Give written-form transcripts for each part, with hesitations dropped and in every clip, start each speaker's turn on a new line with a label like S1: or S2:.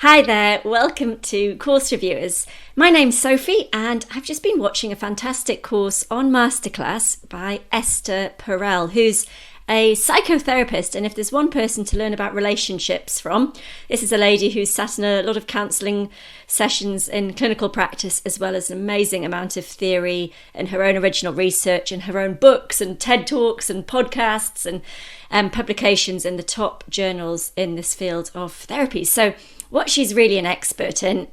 S1: Hi there, welcome to Course Reviewers. My name's Sophie and I've just been watching a fantastic course on MasterClass by Esther Perel, who's a psychotherapist, and if there's one person to learn about relationships from, this is a lady who's sat in a lot of counselling sessions in clinical practice, as well as an amazing amount of theory and her own original research and her own books and TED Talks and podcasts and publications in the top journals in this field of therapy. So what she's really an expert in,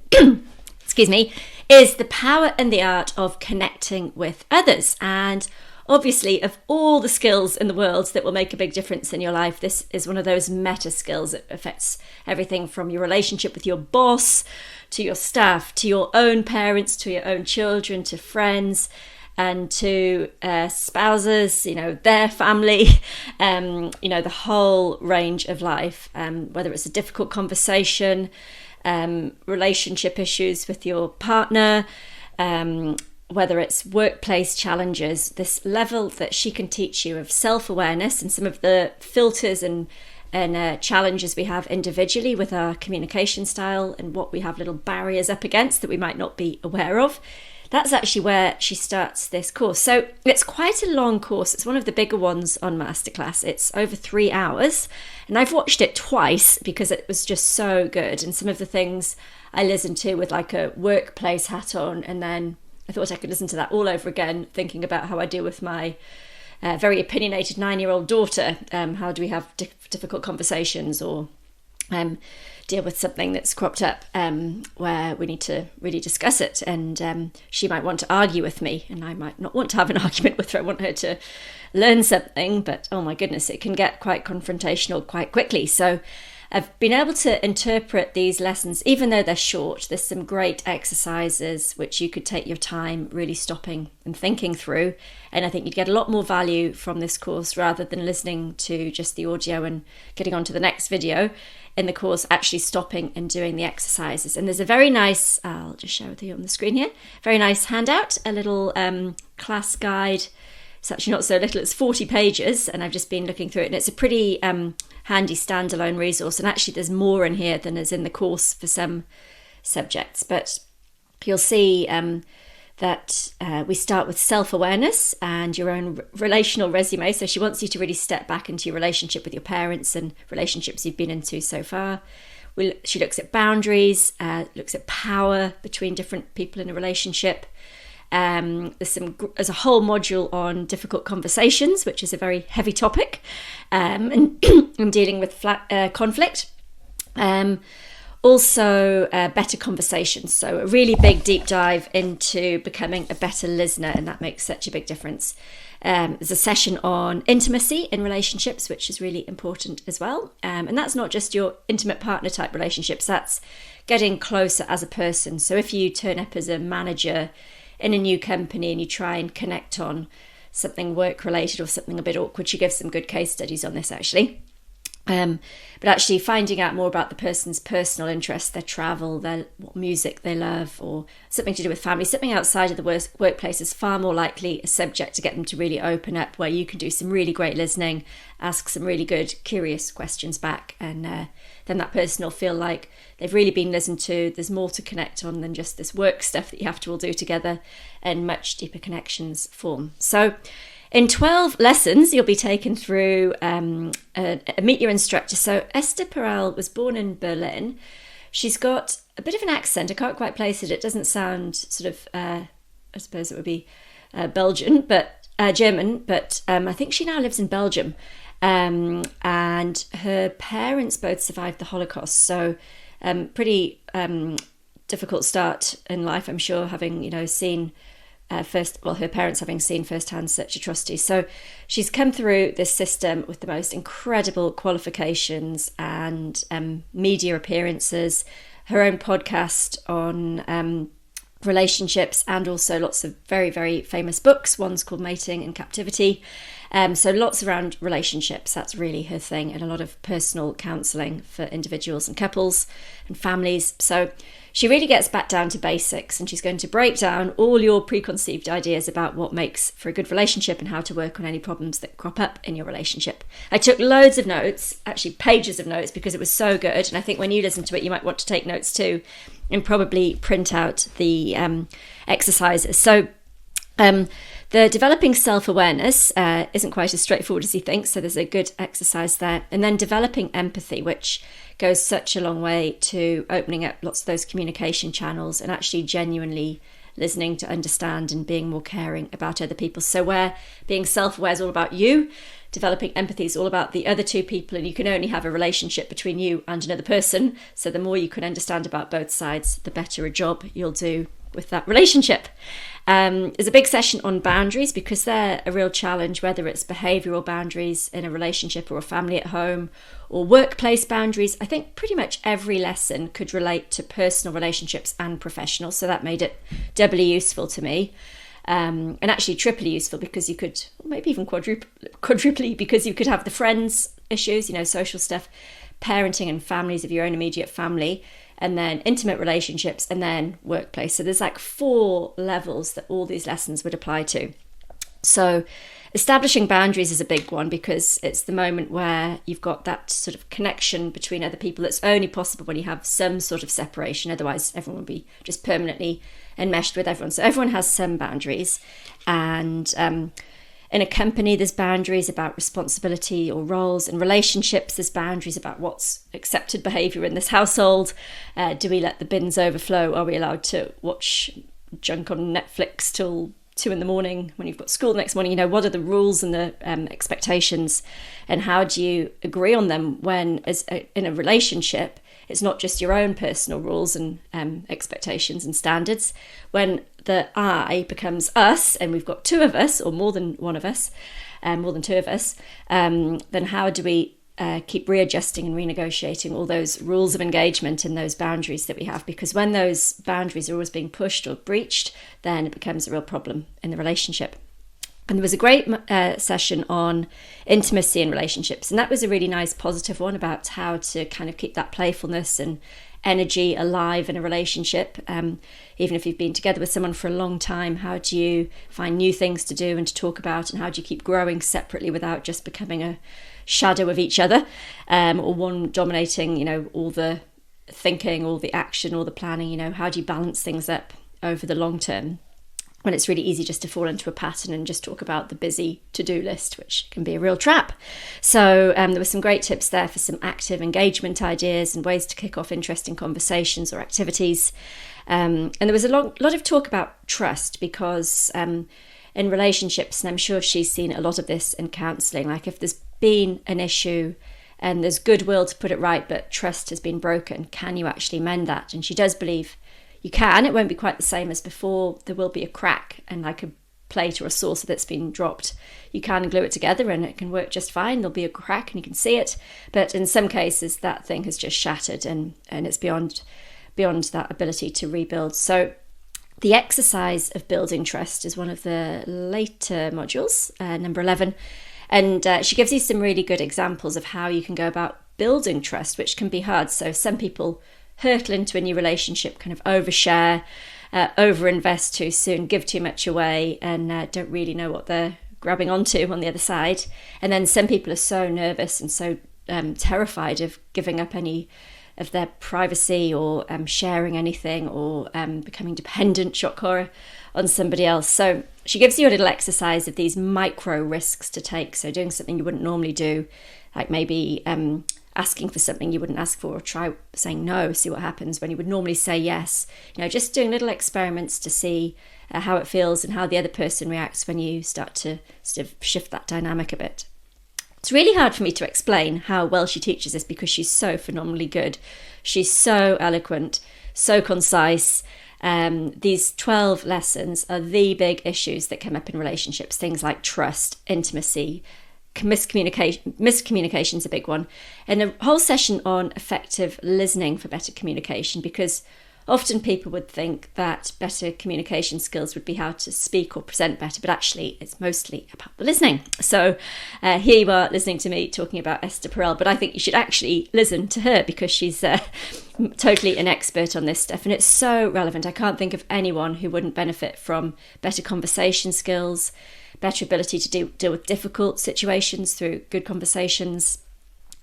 S1: excuse me, is the power and the art of connecting with others. And obviously, of all the skills in the world that will make a big difference in your life, this is one of those meta skills that affects everything from your relationship with your boss, to your staff, to your own parents, to your own children, to friends, and to spouses, their family, the whole range of life, whether it's a difficult conversation, relationship issues with your partner, whether it's workplace challenges, this level that she can teach you of self-awareness and some of the filters and challenges we have individually with our communication style and what we have little barriers up against that we might not be aware of. That's actually where she starts this course. So it's quite a long course. It's one of the bigger ones on MasterClass. It's over 3 hours. And I've watched it twice because it was just so good. And some of the things I listened to with like a workplace hat on, and then I thought I could listen to that all over again, thinking about how I deal with my very opinionated 9-year-old daughter. How do we have difficult conversations or deal with something that's cropped up where we need to really discuss it, and she might want to argue with me and I might not want to have an argument with her. I want her to learn something, but oh my goodness, it can get quite confrontational quite quickly. So I've been able to interpret these lessons, even though they're short. There's some great exercises which you could take your time really stopping and thinking through, and I think you'd get a lot more value from this course rather than listening to just the audio and getting on to the next video. In the course, actually stopping and doing the exercises. And there's a very nice, I'll just show it to you on the screen here, very nice handout, a little class guide. It's actually not so little, it's 40 pages, and I've just been looking through it, and it's a pretty handy standalone resource. And actually there's more in here than is in the course for some subjects, but you'll see that we start with self-awareness and your own relational resume. So she wants you to really step back into your relationship with your parents and relationships you've been into so far. She looks at boundaries, looks at power between different people in a relationship. There's a whole module on difficult conversations, which is a very heavy topic, and dealing with conflict. Also, better conversations. So a really big deep dive into becoming a better listener, and that makes such a big difference. There's a session on intimacy in relationships, which is really important as well. And that's not just your intimate partner type relationships, that's getting closer as a person. So if you turn up as a manager in a new company and you try and connect on something work related or something a bit awkward, she gives some good case studies on this actually. But actually finding out more about the person's personal interests, their travel, what music they love, or something to do with family, something outside of the workplace is far more likely a subject to get them to really open up, where you can do some really great listening, ask some really good, curious questions back, and then that person will feel like they've really been listened to. There's more to connect on than just this work stuff that you have to all do together, and much deeper connections form. So in 12 lessons, you'll be taken through Meet Your Instructor. So Esther Perel was born in Berlin. She's got a bit of an accent. I can't quite place it. It doesn't sound sort of, I suppose it would be Belgian, but German. But I think she now lives in Belgium. And her parents both survived the Holocaust. So pretty difficult start in life, I'm sure, having, seen her parents having seen firsthand such atrocities. So she's come through this system with the most incredible qualifications and media appearances, her own podcast on relationships, and also lots of very, very famous books. One's called Mating in Captivity. So lots around relationships, that's really her thing, and a lot of personal counselling for individuals and couples and families. So she really gets back down to basics, and she's going to break down all your preconceived ideas about what makes for a good relationship and how to work on any problems that crop up in your relationship. I took loads of notes, actually pages of notes, because it was so good. And I think when you listen to it, you might want to take notes too and probably print out the exercises. So the developing self-awareness isn't quite as straightforward as you think, so there's a good exercise there. And then developing empathy, which goes such a long way to opening up lots of those communication channels and actually genuinely listening to understand and being more caring about other people. So where being self-aware is all about you, developing empathy is all about the other two people, and you can only have a relationship between you and another person. So the more you can understand about both sides, the better a job you'll do with that relationship. There's a big session on boundaries, because they're a real challenge, whether it's behavioural boundaries in a relationship or a family at home, or workplace boundaries. I think pretty much every lesson could relate to personal relationships and professional, so that made it doubly useful to me. And actually triply useful, because you could, maybe even quadruply, because you could have the friends issues, social stuff, parenting and families of your own immediate family, and then intimate relationships, and then workplace. So there's like 4 levels that all these lessons would apply to. So establishing boundaries is a big one, because it's the moment where you've got that sort of connection between other people that's only possible when you have some sort of separation. Otherwise, everyone would be just permanently enmeshed with everyone. So everyone has some boundaries. And in a company, there's boundaries about responsibility or roles. In relationships, there's boundaries about what's accepted behaviour in this household. Do we let the bins overflow? Are we allowed to watch junk on Netflix till 2 a.m. when you've got school the next morning? What are the rules and the expectations, and how do you agree on them when, in a relationship, it's not just your own personal rules and expectations and standards. When the I becomes us, and we've got 2 of us, or more than one of us, more than 2 of us, then how do we keep readjusting and renegotiating all those rules of engagement and those boundaries that we have? Because when those boundaries are always being pushed or breached, then it becomes a real problem in the relationship. And there was a great session on intimacy in relationships, and that was a really nice positive one about how to kind of keep that playfulness and energy alive in a relationship. Even if you've been together with someone for a long time, how do you find new things to do and to talk about, and how do you keep growing separately without just becoming a shadow of each other, or one dominating, all the thinking, all the action, all the planning? How do you balance things up over the long term, when it's really easy just to fall into a pattern and just talk about the busy to-do list, which can be a real trap. So there were some great tips there for some active engagement ideas and ways to kick off interesting conversations or activities. And there was a lot of talk about trust, because in relationships, and I'm sure she's seen a lot of this in counselling, like if there's been an issue and there's goodwill to put it right, but trust has been broken, can you actually mend that? And she does believe you can. It won't be quite the same as before. There will be a crack, and like a plate or a saucer that's been dropped, you can glue it together and it can work just fine. There'll be a crack and you can see it, but in some cases that thing has just shattered, and it's beyond that ability to rebuild. So the exercise of building trust is one of the later modules, number 11, and she gives you some really good examples of how you can go about building trust, which can be hard. So some people hurtle into a new relationship, kind of overshare, overinvest too soon, give too much away, and don't really know what they're grabbing onto on the other side. And then some people are so nervous and so terrified of giving up any of their privacy, or sharing anything, or becoming dependent, shock horror, on somebody else. So she gives you a little exercise of these micro risks to take. So doing something you wouldn't normally do, like maybe asking for something you wouldn't ask for, or try saying no, see what happens when you would normally say yes. Just doing little experiments to see how it feels and how the other person reacts when you start to sort of shift that dynamic a bit. It's really hard for me to explain how well she teaches this, because she's so phenomenally good. She's so eloquent, so concise. These 12 lessons are the big issues that come up in relationships, things like trust, intimacy, miscommunication is a big one, and a whole session on effective listening for better communication, because often people would think that better communication skills would be how to speak or present better, but actually it's mostly about the listening. So here you are listening to me talking about Esther Perel, but I think you should actually listen to her because she's totally an expert on this stuff, and it's so relevant. I can't think of anyone who wouldn't benefit from better conversation skills, better ability to deal with difficult situations through good conversations,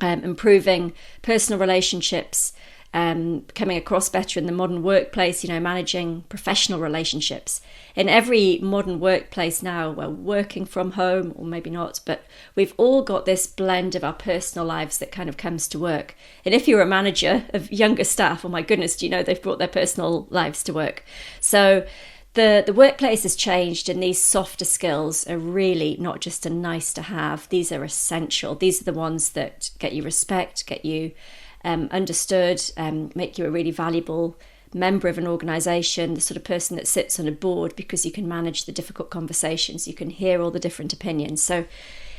S1: improving personal relationships, coming across better in the modern workplace, managing professional relationships. In every modern workplace now, we're working from home, or maybe not, but we've all got this blend of our personal lives that kind of comes to work. And if you're a manager of younger staff, oh my goodness, do you know they've brought their personal lives to work? So the workplace has changed, and these softer skills are really not just a nice to have. These are essential. These are the ones that get you respect, get you understood, make you a really valuable member of an organisation, the sort of person that sits on a board, because you can manage the difficult conversations, you can hear all the different opinions. So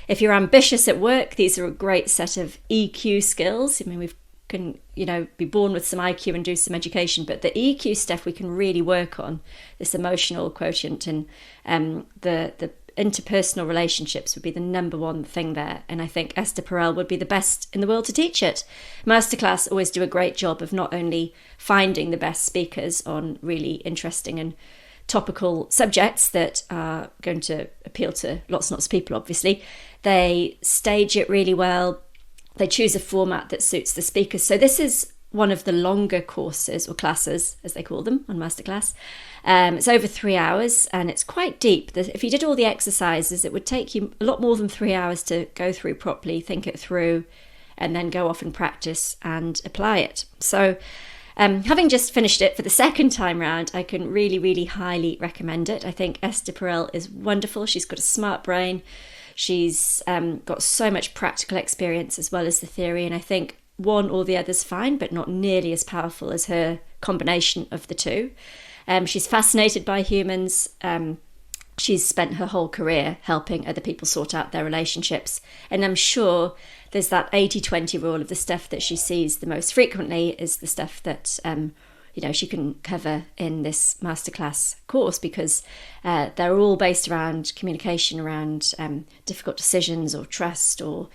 S1: if you're ambitious at work, these are a great set of EQ skills. I mean, we can be born with some IQ and do some education, but the EQ stuff we can really work on, this emotional quotient, and the interpersonal relationships would be the number one thing there. And I think Esther Perel would be the best in the world to teach it. MasterClass always do a great job of not only finding the best speakers on really interesting and topical subjects that are going to appeal to lots and lots of people, obviously. They stage it really well. They choose a format that suits the speakers. So this is one of the longer courses, or classes as they call them on MasterClass. It's over 3 hours and it's quite deep. If you did all the exercises, it would take you a lot more than 3 hours to go through properly, think it through, and then go off and practice and apply it. So having just finished it for the second time round, I can really, really highly recommend it. I think Esther Perel is wonderful. She's got a smart brain. She's got so much practical experience as well as the theory, and I think one or the other's fine, but not nearly as powerful as her combination of the two. She's fascinated by humans. She's spent her whole career helping other people sort out their relationships. And I'm sure there's that 80-20 rule of the stuff that she sees the most frequently is the stuff that she can cover in this masterclass course, because they're all based around communication, around difficult decisions or trust, or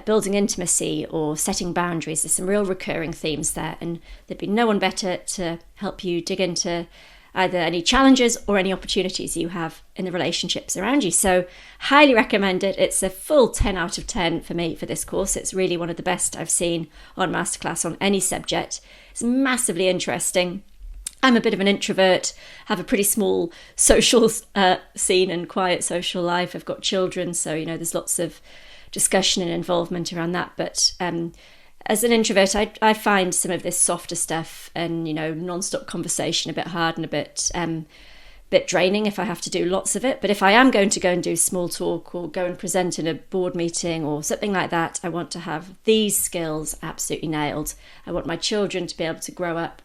S1: building intimacy or setting boundaries. There's some real recurring themes there, and there'd be no one better to help you dig into either any challenges or any opportunities you have in the relationships around you. So highly recommend it. It's a full 10 out of 10 for me for this course. It's really one of the best I've seen on Masterclass on any subject. It's massively interesting. I'm a bit of an introvert, have a pretty small social scene and quiet social life. I've got children, so there's lots of discussion and involvement around that. But as an introvert, I find some of this softer stuff and non-stop conversation a bit hard and a bit draining if I have to do lots of it. But if I am going to go and do small talk or go and present in a board meeting or something like that, I want to have these skills absolutely nailed. I want my children to be able to grow up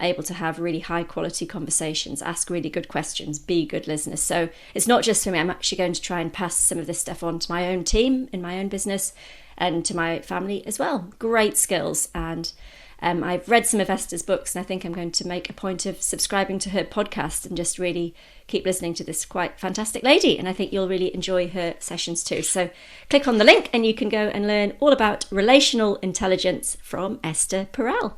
S1: able to have really high quality conversations, ask really good questions, be good listeners. So it's not just for me. I'm actually going to try and pass some of this stuff on to my own team in my own business and to my family as well. Great skills. And I've read some of Esther's books, and I think I'm going to make a point of subscribing to her podcast and just really keep listening to this quite fantastic lady. And I think you'll really enjoy her sessions too. So click on the link and you can go and learn all about relational intelligence from Esther Perel.